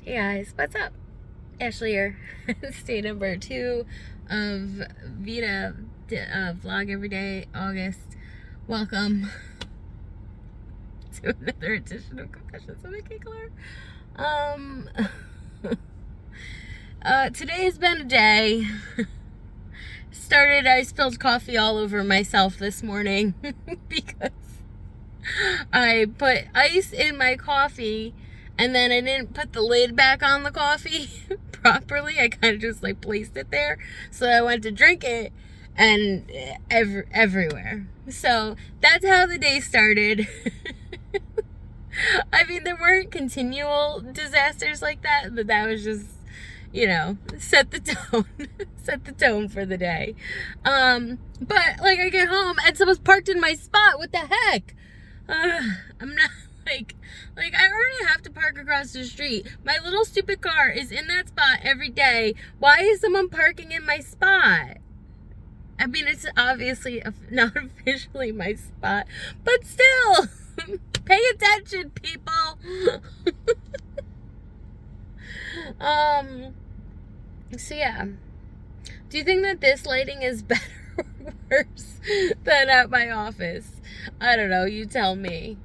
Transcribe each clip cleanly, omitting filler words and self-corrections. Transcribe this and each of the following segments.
Hey guys, what's up? Ashley here. Day number 2 of Vita Vlog Every Day, August. Welcome to another edition of Confessions of a Giggler. Today has been a day. I spilled coffee all over myself this morning because I put ice in my coffee and then I didn't put the lid back on the coffee properly. I kind of just like placed it there. So I went to drink it and everywhere. So that's how the day started. I mean, there weren't continual disasters like that, but that was just, set the tone for the day. But like I get home and someone's parked in my spot. What the heck? I'm not like I already have to park across the street. My little stupid car is in that spot every day. Why is someone parking in my spot? I mean, it's obviously not officially my spot, but still, pay attention, people. So yeah. Do you think that this lighting is better or worse than at my office? I don't know, you tell me.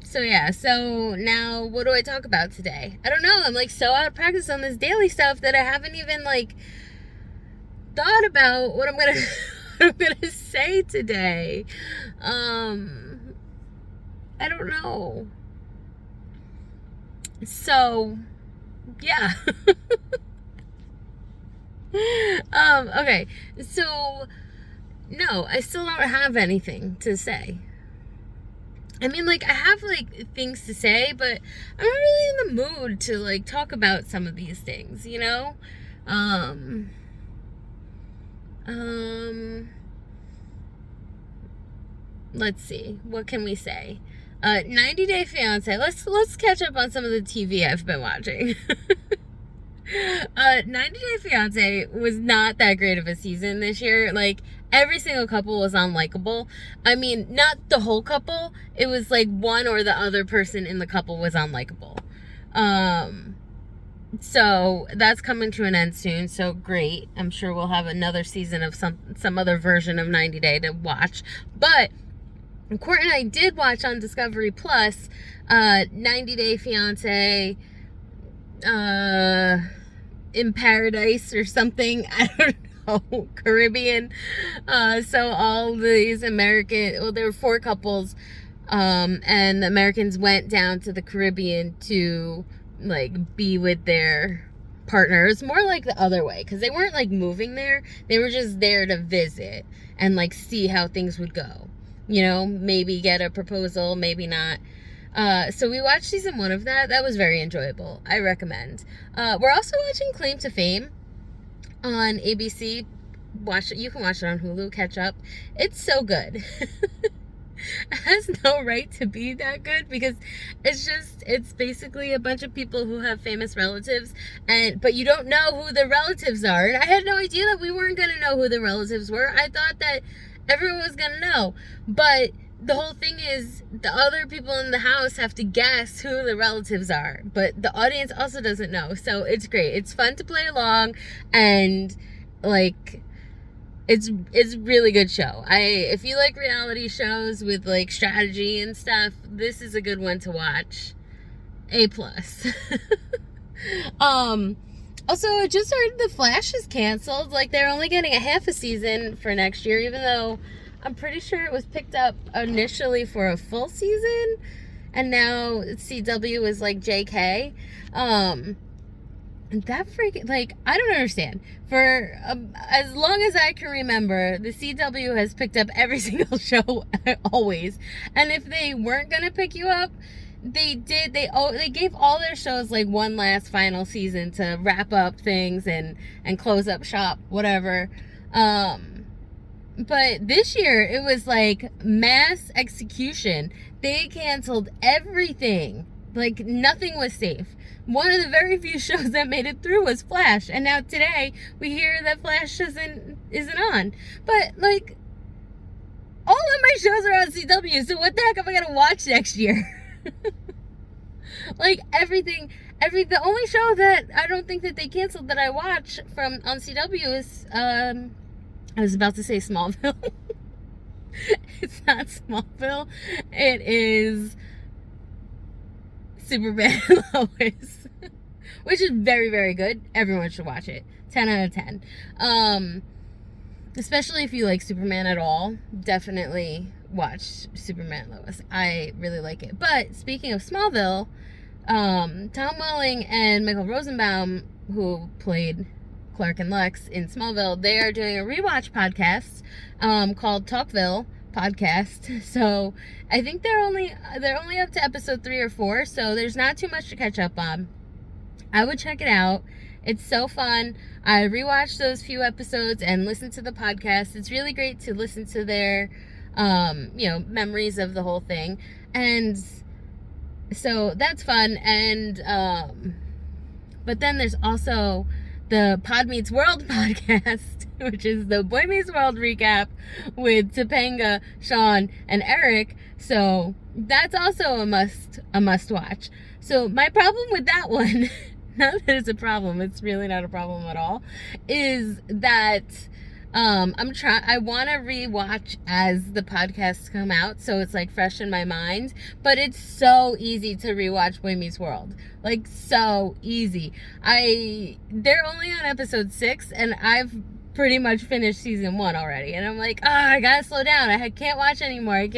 So yeah, so now what do I talk about today? I don't know, I'm like so out of practice on this daily stuff that I haven't even like thought about what I'm gonna say today. I don't know. So yeah. Okay, so no, I still don't have anything to say. I mean, like, I have, like, things to say, but I'm not really in the mood to, like, talk about some of these things, you know? Let's see. What can we say? 90 Day Fiancé. Let's catch up on some of the TV I've been watching. 90 Day Fiancé was not that great of a season this year. Like, every single couple was unlikable. I mean, not the whole couple. It was like one or the other person in the couple was unlikable. So that's coming to an end soon. So great. I'm sure we'll have another season of some other version of 90 Day to watch. But Court and I did watch on Discovery Plus 90 Day Fiancé in Paradise or something. I don't know. Caribbean. So all these there were 4 couples, and the Americans went down to the Caribbean to like be with their partners. More like the other way, because they weren't like moving there. They were just there to visit and like see how things would go. Maybe get a proposal, maybe not. So we watched season 1 of that. That was very enjoyable. I recommend. We're also watching Claim to Fame on ABC. Watch it. You can watch it on Hulu. Catch up. It's so good. It has no right to be that good because it's basically a bunch of people who have famous relatives, but you don't know who the relatives are. And I had no idea that we weren't going to know who the relatives were. I thought that everyone was going to know. But the whole thing is the other people in the house have to guess who the relatives are. But the audience also doesn't know. So it's great. It's fun to play along, and like it's really good show. If you like reality shows with like strategy and stuff, this is a good one to watch. A+. Also, I just heard The Flash is canceled. Like, they're only getting a half a season for next year, even though I'm pretty sure it was picked up initially for a full season, and now CW is like JK. That freaking, like, I don't understand. For as long as I can remember, the CW has picked up every single show always. And if they weren't gonna pick you up, they did. They gave all their shows like one last final season to wrap up things and close up shop, whatever. But this year it was like mass execution. They canceled everything. Like, nothing was safe. One of the very few shows that made it through was Flash, and now today we hear that Flash isn't on. But like, all of my shows are on CW, so what the heck am I gonna watch next year? Like everything, the only show that I don't think that they canceled that I watch from on CW is I was about to say Smallville. It's not Smallville. It is Superman and Lois, which is very, very good. Everyone should watch it. 10 out of 10. Especially if you like Superman at all, definitely watch Superman and Lois. I really like it. But speaking of Smallville, Tom Welling and Michael Rosenbaum, who played Clark and Lex in Smallville, they are doing a rewatch podcast called Talkville Podcast. So I think they're only up to episode 3 or 4, so there's not too much to catch up on. I would check it out. It's so fun. I rewatched those few episodes and listened to the podcast. It's really great to listen to their memories of the whole thing. And so that's fun. And but then there's also the Pod Meets World podcast, which is the Boy Meets World recap with Topanga, Sean, and Eric. So that's also a must watch. So my problem with that one, not that it's a problem, it's really not a problem at all, is that I want to rewatch as the podcasts come out, so it's like fresh in my mind. But it's so easy to rewatch Boy Meets World, like so easy. They're only on episode 6, and I've pretty much finished season 1 already, and I'm like, I gotta slow down. I can't watch anymore.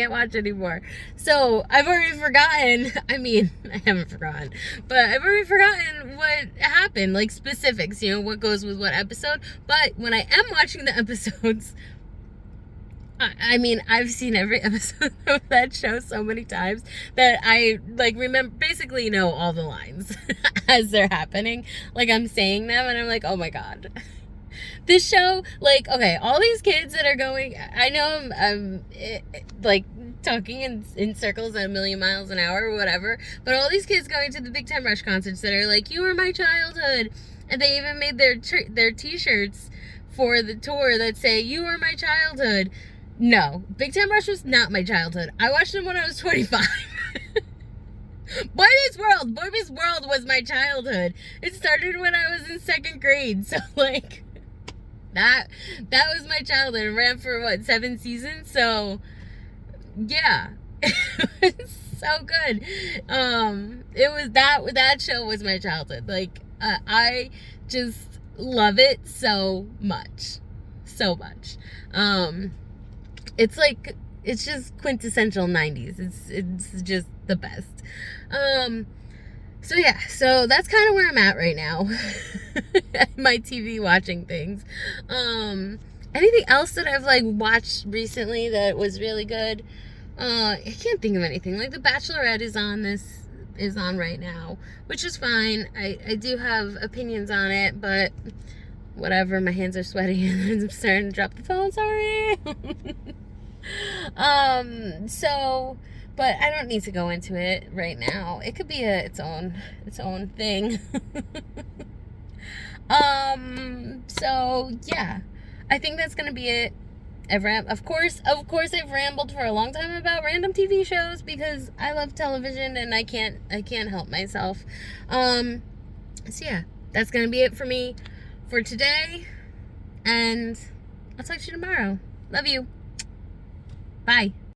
So I've already forgotten. I mean, I haven't forgotten, but I've already forgotten what happened, like specifics, what goes with what episode. But when I am watching the episodes, I mean, I've seen every episode of that show so many times that I basically know all the lines as they're happening. Like I'm saying them, and I'm like, oh my god. This show, okay, all these kids that are going, I know I'm talking in circles at a million miles an hour or whatever, but all these kids going to the Big Time Rush concerts that are like, you were my childhood, and they even made their t-shirts for the tour that say, you were my childhood. No, Big Time Rush was not my childhood. I watched them when I was 25. Boy Meets World was my childhood. It started when I was in 2nd grade, so that was my childhood. It ran for 7 seasons, so yeah. It was so good. It was that show was my childhood. I just love it so much. It's just quintessential 90s. It's just the best. So that's kind of where I'm at right now. My TV watching things. Anything else that I've watched recently that was really good? I can't think of anything. The Bachelorette is on right now, which is fine. I do have opinions on it, but whatever. My hands are sweaty and I'm starting to drop the phone. Sorry. But I don't need to go into it right now. It could be its own thing. So yeah, I think that's gonna be it. Of course, I've rambled for a long time about random TV shows because I love television and I can't help myself. So yeah, that's gonna be it for me for today, and I'll talk to you tomorrow. Love you. Bye.